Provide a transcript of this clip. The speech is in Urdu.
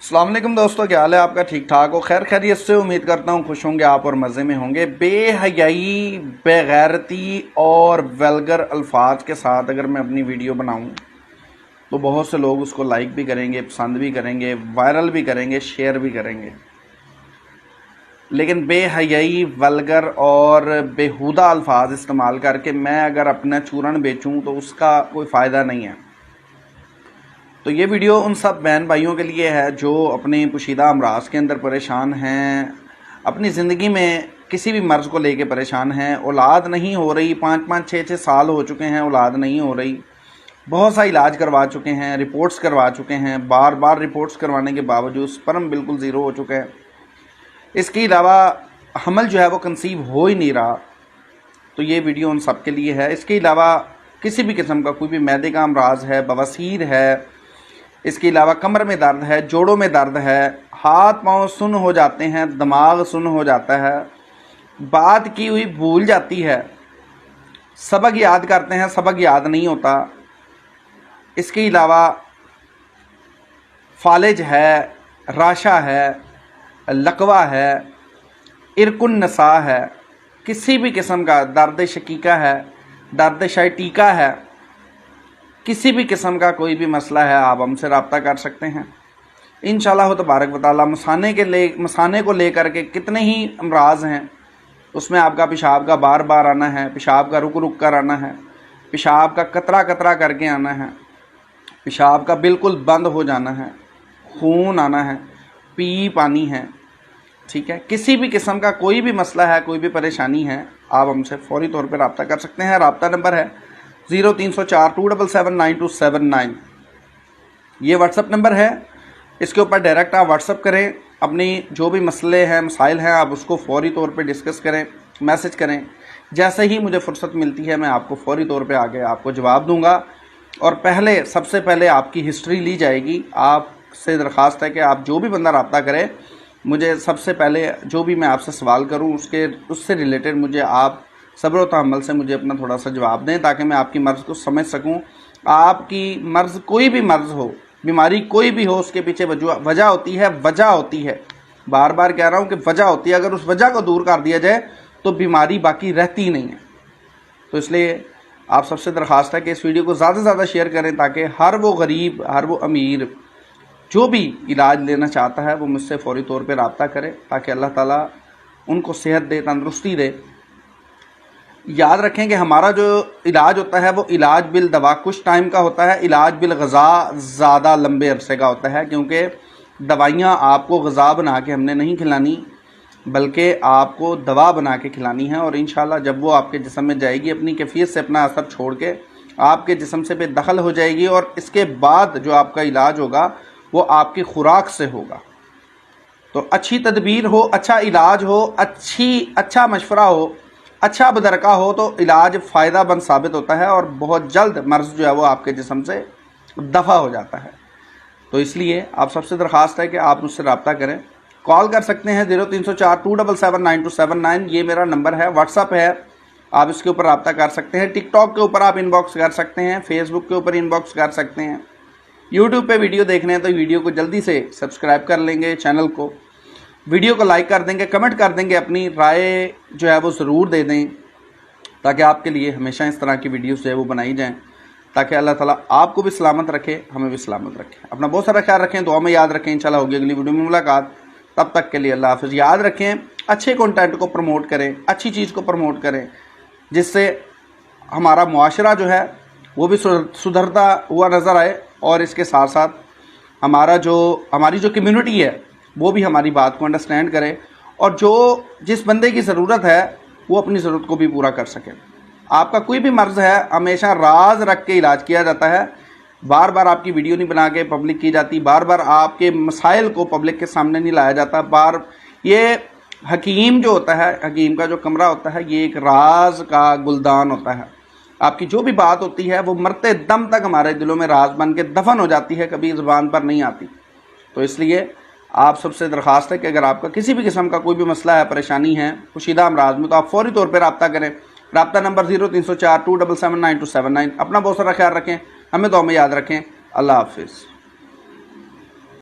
السلام علیکم دوستو، کیا حال ہے آپ کا؟ ٹھیک ٹھاک ہو؟ خیر خیریت سے امید کرتا ہوں خوش ہوں گے آپ اور مزے میں ہوں گے۔ بے حیائی، بے غیرتی اور ویلگر الفاظ کے ساتھ اگر میں اپنی ویڈیو بناؤں تو بہت سے لوگ اس کو لائک بھی کریں گے، پسند بھی کریں گے، وائرل بھی کریں گے، شیئر بھی کریں گے، لیکن بے حیائی، ویلگر اور بیہودہ الفاظ استعمال کر کے میں اگر اپنا چورن بیچوں تو اس کا کوئی فائدہ نہیں ہے۔ تو یہ ویڈیو ان سب بہن بھائیوں کے لیے ہے جو اپنے پوشیدہ امراض کے اندر پریشان ہیں، اپنی زندگی میں کسی بھی مرض کو لے کے پریشان ہیں، اولاد نہیں ہو رہی، 5-6 سال ہو چکے ہیں، اولاد نہیں ہو رہی، بہت سا علاج کروا چکے ہیں، رپورٹس کروا چکے ہیں، بار بار رپورٹس کروانے کے باوجود سپرم بالکل زیرو ہو چکا ہے۔ اس کے علاوہ حمل جو ہے وہ کنسیو ہو ہی نہیں رہا، تو یہ ویڈیو ان سب کے لیے ہے۔ اس کے علاوہ کسی بھی قسم کا کوئی بھی معدے کا امراض ہے، بواسیر ہے، اس کے علاوہ کمر میں درد ہے، جوڑوں میں درد ہے، ہاتھ پاؤں سن ہو جاتے ہیں، دماغ سن ہو جاتا ہے، بات کی ہوئی بھول جاتی ہے، سبق یاد کرتے ہیں سبق یاد نہیں ہوتا، اس کے علاوہ فالج ہے، راشا ہے، لقوہ ہے، ارک النساء ہے، کسی بھی قسم کا درد شقیقہ ہے، درد شائٹیکا ہے، کسی بھی قسم کا کوئی بھی مسئلہ ہے آپ ہم سے رابطہ کر سکتے ہیں انشاءاللہ تبارک و تعالی۔ مثانے کو لے کر کے کتنے ہی امراض ہیں، اس میں آپ کا پیشاب کا بار بار آنا ہے، پیشاب کا رک رک کر آنا ہے، پیشاب کا قطرہ قطرہ کر کے آنا ہے، پیشاب کا بالکل بند ہو جانا ہے، خون آنا ہے، پی پانی ہے، ٹھیک ہے۔ کسی بھی قسم کا کوئی بھی مسئلہ ہے، کوئی بھی پریشانی ہے، آپ ہم سے فوری طور پہ رابطہ کر سکتے ہیں۔ رابطہ نمبر ہے 0304277979، یہ واٹس اپ نمبر ہے، اس کے اوپر ڈائریکٹ آپ واٹس اپ کریں، اپنی جو بھی مسئلے ہیں، مسائل ہیں، آپ اس کو فوری طور پہ ڈسکس کریں، میسج کریں۔ جیسے ہی مجھے فرصت ملتی ہے میں آپ کو فوری طور پہ آگے آپ کو جواب دوں گا، اور سب سے پہلے آپ کی ہسٹری لی جائے گی۔ آپ سے درخواست ہے کہ آپ جو بھی بندہ رابطہ کرے، مجھے سب سے پہلے جو بھی میں آپ سے سوال کروں اس سے ریلیٹڈ مجھے آپ صبر و تحمل سے مجھے اپنا تھوڑا سا جواب دیں، تاکہ میں آپ کی مرض کو سمجھ سکوں۔ آپ کی مرض کوئی بھی مرض ہو، بیماری کوئی بھی ہو، اس کے پیچھے وجہ ہوتی ہے، بار بار کہہ رہا ہوں کہ وجہ ہوتی ہے۔ اگر اس وجہ کو دور کر دیا جائے تو بیماری باقی رہتی نہیں ہے۔ تو اس لیے آپ سب سے درخواست ہے کہ اس ویڈیو کو زیادہ سے زیادہ شیئر کریں، تاکہ ہر وہ غریب، ہر وہ امیر جو بھی علاج لینا چاہتا ہے وہ مجھ سے فوری طور پہ رابطہ کرے، تاکہ اللہ تعالیٰ ان کو صحت دے، تندرستی دے۔ یاد رکھیں کہ ہمارا جو علاج ہوتا ہے وہ علاج بالدوا کچھ ٹائم کا ہوتا ہے، علاج بالغذا زیادہ لمبے عرصے کا ہوتا ہے، کیونکہ دوائیاں آپ کو غذا بنا کے ہم نے نہیں کھلانی، بلکہ آپ کو دوا بنا کے کھلانی ہے، اور انشاءاللہ جب وہ آپ کے جسم میں جائے گی اپنی کیفیت سے اپنا اثر چھوڑ کے آپ کے جسم سے بے دخل ہو جائے گی، اور اس کے بعد جو آپ کا علاج ہوگا وہ آپ کی خوراک سے ہوگا۔ تو اچھی تدبیر ہو، اچھا علاج ہو، اچھا مشورہ ہو، اچھا بدرکہ ہو تو علاج فائدہ مند ثابت ہوتا ہے، اور بہت جلد مرض جو ہے وہ آپ کے جسم سے دفع ہو جاتا ہے۔ تو اس لیے آپ سب سے درخواست ہے کہ آپ مجھ سے رابطہ کریں، کال کر سکتے ہیں 0304277979، یہ میرا نمبر ہے، واٹس اپ ہے، آپ اس کے اوپر رابطہ کر سکتے ہیں۔ ٹک ٹاک کے اوپر آپ ان باکس کر سکتے ہیں، فیس بک کے اوپر ان باکس کر سکتے ہیں، یوٹیوب پہ ویڈیو دیکھنے ہیں تو ویڈیو کو جلدی سے سبسکرائب کر لیں گے، چینل کو، ویڈیو کو لائک کر دیں گے، کمنٹ کر دیں گے، اپنی رائے جو ہے وہ ضرور دے دیں، تاکہ آپ کے لیے ہمیشہ اس طرح کی ویڈیوز جو ہے وہ بنائی جائیں، تاکہ اللہ تعالیٰ آپ کو بھی سلامت رکھے، ہمیں بھی سلامت رکھے۔ اپنا بہت سارا خیال رکھیں، دعا میں یاد رکھیں، انشاءاللہ ہوگی اگلی ویڈیو میں ملاقات، تب تک کے لیے اللہ حافظ۔ یاد رکھیں، اچھے کنٹینٹ کو پروموٹ کریں، اچھی چیز کو پروموٹ کریں، جس سے ہمارا معاشرہ جو ہے وہ بھی سدھرتا ہوا نظر آئے، اور اس کے ساتھ ساتھ ہماری جو کمیونٹی ہے وہ بھی ہماری بات کو انڈرسٹینڈ کرے، اور جس بندے کی ضرورت ہے وہ اپنی ضرورت کو بھی پورا کر سکے۔ آپ کا کوئی بھی مرض ہے ہمیشہ راز رکھ کے علاج کیا جاتا ہے، بار بار آپ کی ویڈیو نہیں بنا کے پبلک کی جاتی، بار بار آپ کے مسائل کو پبلک کے سامنے نہیں لایا جاتا۔ یہ حکیم جو ہوتا ہے، حکیم کا جو کمرہ ہوتا ہے، یہ ایک راز کا گلدان ہوتا ہے۔ آپ کی جو بھی بات ہوتی ہے وہ مرتے دم تک ہمارے دلوں میں راز بن کے دفن ہو جاتی ہے، کبھی زبان پر نہیں آتی۔ تو اس لیے آپ سب سے درخواست ہے کہ اگر آپ کا کسی بھی قسم کا کوئی بھی مسئلہ ہے، پریشانی ہے پوشیدہ امراض میں، تو آپ فوری طور پہ رابطہ کریں۔ رابطہ نمبر 0304277979۔ اپنا بہت سارا خیال رکھیں، ہمیں دعا میں یاد رکھیں۔ اللہ حافظ۔